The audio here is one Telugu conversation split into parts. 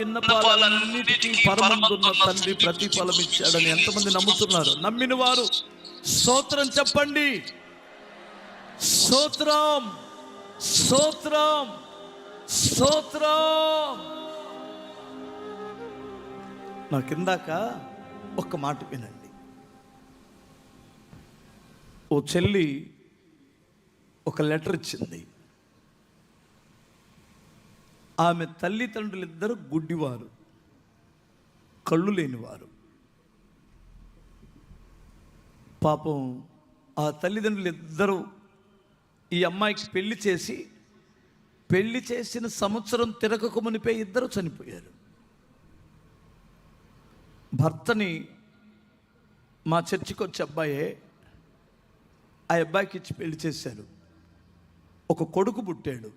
విన్నపాలన్నిటికీ పరమందున్న తండ్రి ప్రతిఫలం ఇచ్చాడని ఎంతమంది నమ్ముతున్నారు? నమ్మిన వారు స్తోత్రం చెప్పండి. స్తోత్రం, స్తోత్రం, స్తోత్రం. నాకిందాక ఒక్క మాట వినండి. ఓ చెల్లి ఒక లెటర్ ఇచ్చింది. ఆమె తల్లిదండ్రులు ఇద్దరు గుడ్డివారు, కళ్ళు లేనివారు. పాపం ఆ తల్లిదండ్రులు ఇద్దరు ఈ అమ్మాయికి పెళ్లి చేసిన సంవత్సరం తిరగక మునిపే ఇద్దరు చనిపోయారు. భర్తని మా చర్చికి వచ్చే అబ్బాయే, ఆ అబ్బాయికి ఇచ్చి పెళ్లి చేశారు. ఒక కొడుకు పుట్టాడు.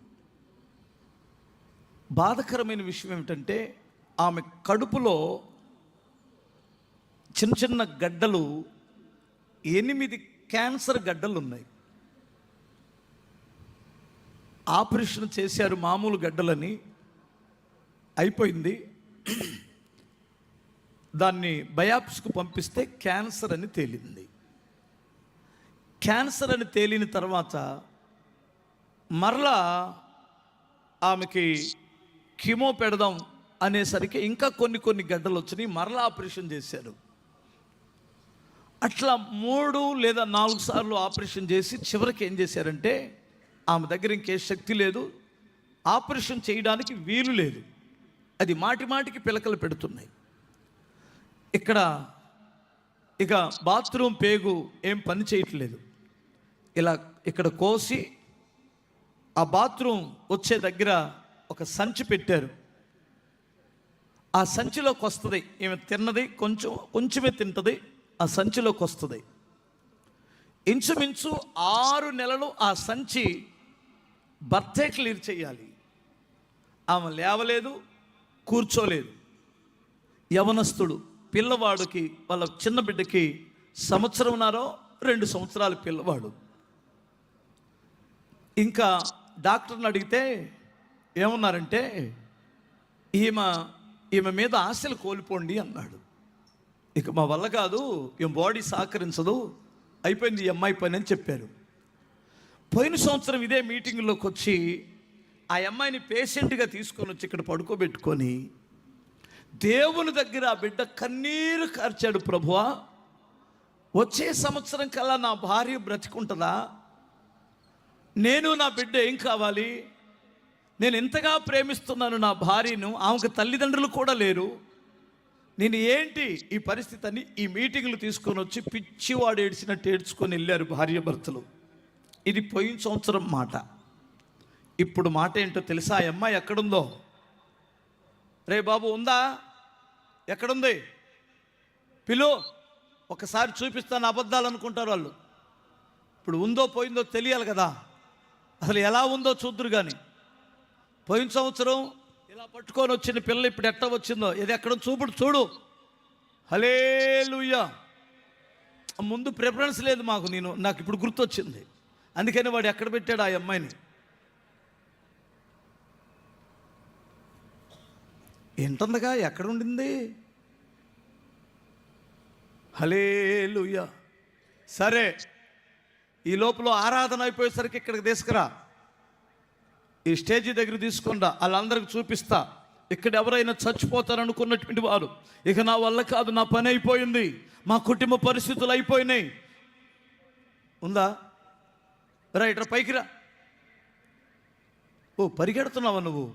బాధకరమైన విషయం ఏమిటంటే ఆమె కడుపులో చిన్న చిన్న గడ్డలు, 8 క్యాన్సర్ గడ్డలు ఉన్నాయి. ఆపరేషన్ చేశారు, మామూలు గడ్డలని అయిపోయింది. దాన్ని బయాప్సీకి పంపిస్తే క్యాన్సర్ అని తేలింది. క్యాన్సర్ అని తేలిన తర్వాత మరలా ఆమెకి కీమో పెడదాం అనేసరికి ఇంకా కొన్ని గడ్డలు వచ్చినాయి. మరలా ఆపరేషన్ చేశారు. అట్లా 3 లేదా 4 సార్లు ఆపరేషన్ చేసి చివరికి ఏం చేశారంటే ఆమె దగ్గర ఇంకే శక్తి లేదు, ఆపరేషన్ చేయడానికి వీలు లేదు. అది మాటికి పిలకలు పెడుతున్నాయి. ఇక బాత్రూమ్ పేగు ఏం పని చేయట్లేదు. ఇక్కడ కోసి ఆ బాత్రూమ్ వచ్చే దగ్గర ఒక సంచి పెట్టారు. ఆ సంచిలోకి వస్తుంది. ఈమె తిన్నది కొంచెమే తింటుంది, ఆ సంచిలోకి వస్తుంది. ఇంచుమించు 6 నెలలు ఆ సంచి భర్తే క్లియర్ చేయాలి. ఆమె లేవలేదు, కూర్చోలేదు. యవనస్తుడు పిల్లవాడికి, వాళ్ళ చిన్న బిడ్డకి 2 సంవత్సరాల పిల్లవాడు. ఇంకా డాక్టర్ని అడిగితే ఏమన్నారంటే ఈమె మీద ఆశలు కోల్పోండి అన్నాడు. ఇక మా వల్ల కాదు, ఈమె బాడీ సహకరించదు, అయిపోయింది ఈ అమ్మాయి పని అని చెప్పారు. పోయిన సంవత్సరం ఇదే మీటింగ్లోకి వచ్చి ఆ అమ్మాయిని పేషెంట్గా తీసుకొని వచ్చి ఇక్కడ పడుకోబెట్టుకొని దేవుని దగ్గర ఆ బిడ్డ కన్నీరు కార్చాడు. ప్రభువా, వచ్చే సంవత్సరం కల్లా నా భార్య బ్రతికుంటుందా? నేను నా బిడ్డ ఏం కావాలి? నేను ఎంతగా ప్రేమిస్తున్నాను నా భార్యను, ఆమెకు తల్లిదండ్రులు కూడా లేరు. నేను ఏంటి ఈ పరిస్థితి అని ఈ మీటింగ్లు తీసుకొని వచ్చి పిచ్చివాడు ఏడ్చినట్టు ఏడ్చుకొని వెళ్ళారు భార్య భర్తలు. ఇది పోయిన సంవత్సరం మాట. ఇప్పుడు మాట ఏంటో తెలుసా? ఆ అమ్మాయి ఎక్కడుందో? రే బాబు, ఉందా? ఎక్కడుంది? పిలు, ఒకసారి చూపిస్తాను. అబద్ధాలు అనుకుంటారు వాళ్ళు. ఇప్పుడు ఉందో పోయిందో తెలియాలి కదా, అసలు ఎలా ఉందో చూద్దురు. కానీ పోయిన సంవత్సరం ఇలా పట్టుకొని వచ్చిన పిల్ల ఇప్పుడు ఎట్ట వచ్చిందో, ఇది ఎక్కడ చూడు. హల్లెలూయా. ముందు ప్రిఫరెన్స్ లేదు మాకు, నాకు ఇప్పుడు గుర్తొచ్చింది. అందుకని వాడు ఎక్కడ పెట్టాడు ఆ అమ్మాయిని? ఏంటుందిగా, ఎక్కడ ఉండింది? హల్లెలూయా. సరే, ఈ లోపల ఆరాధన అయిపోయేసరికి ఇక్కడికి తీసుకురా, ఈ స్టేజీ దగ్గర తీసుకురా, వాళ్ళందరికి చూపిస్తా. ఇక్కడ ఎవరైనా చచ్చిపోతారనుకున్నటువంటి వారు, ఇక నా వల్ల కాదు, నా పని అయిపోయింది, మా కుటుంబ పరిస్థితులు అయిపోయినాయి, ఉందా? రైట్ రా, పైకి రా. ఓ, పరిగెడుతున్నావా నువ్వు?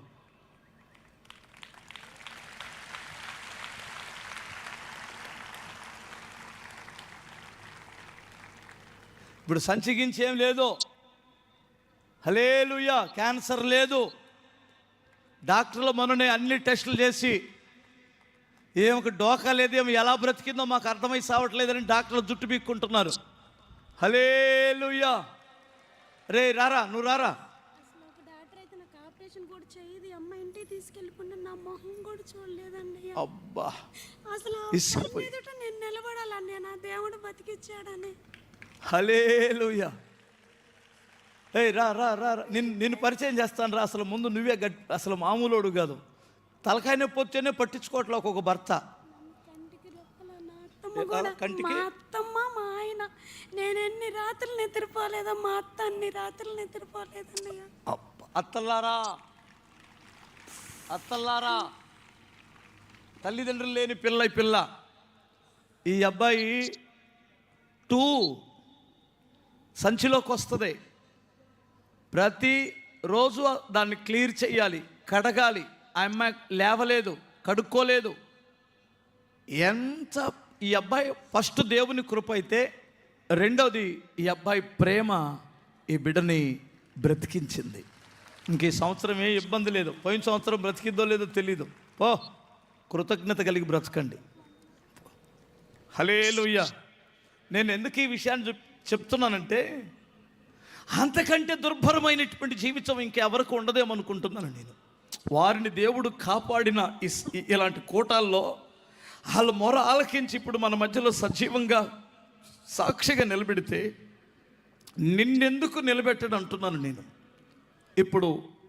ఇప్పుడు సంచిగించి ఏం లేదు. హల్లెలూయా. క్యాన్సర్ లేదు. డాక్టర్లు మననే అన్ని టెస్టులు చేసి ఏమొక డోకా లేదు, ఏమో ఎలా బ్రతికిందో మాకు అర్థమై సావట్లేదని డాక్టర్లు జుట్టు పీక్కుంటున్నారు. హల్లెలూయా. రే రారా, నువ్వు రారా. అబ్బా, నేను నిలబడాలని నా దేవుడు బతికిచ్చాడని. హల్లెలూయా. రా రా రా, నిన్ను పరిచయం చేస్తాను రా. అసలు ముందు నువ్వే అసలు మామూలోడు కాదు. తలకాయ నొప్పి వచ్చేనే పట్టించుకోవట్లే ఒక్కొక్క భర్త. కంటికి రెప్పలా నా అత్తమ్మ కూడా, కంటికి? మా అత్తమ్మ మా ఆయన, నేను ఎన్ని రాత్రులు నిద్రపోలేదో మా అత్త అన్ని రాత్రులు నిద్రపోలేదన్నయ్య. అత్తల్లారా, అత్తల్లారా, తల్లిదండ్రులు లేని పిల్ల ఈ అబ్బాయి 2 సంచిలోకి వస్తుంది. ప్రతిరోజు దాన్ని క్లియర్ చేయాలి, కడగాలి. ఆ అమ్మాయి లేవలేదు, కడుక్కోలేదు. ఎంత ఈ అబ్బాయి ఫస్ట్ దేవుని కృప అయితే, రెండవది ఈ అబ్బాయి ప్రేమ ఈ బిడ్డని బ్రతికించింది. ఇంక ఈ సంవత్సరం ఏ ఇబ్బంది లేదు. పోయిన సంవత్సరం బ్రతికిద్దో లేదో తెలీదు. కృతజ్ఞత కలిగి బ్రతకండి. హల్లెలూయా. నేను ఎందుకు ఈ విషయాన్ని చెప్తున్నానంటే, అంతకంటే దుర్భరమైనటువంటి జీవితం ఇంకెవరికి ఉండదేమో అనుకుంటున్నాను నేను. వారిని దేవుడు కాపాడిన ఇలాంటి కూటాల్లో వాళ్ళ మొర ఆలకించి ఇప్పుడు మన మధ్యలో సజీవంగా సాక్షిగా నిలబెడితే, నిన్నెందుకు నిలబెట్టడం అంటున్నాను నేను. ఇప్పుడు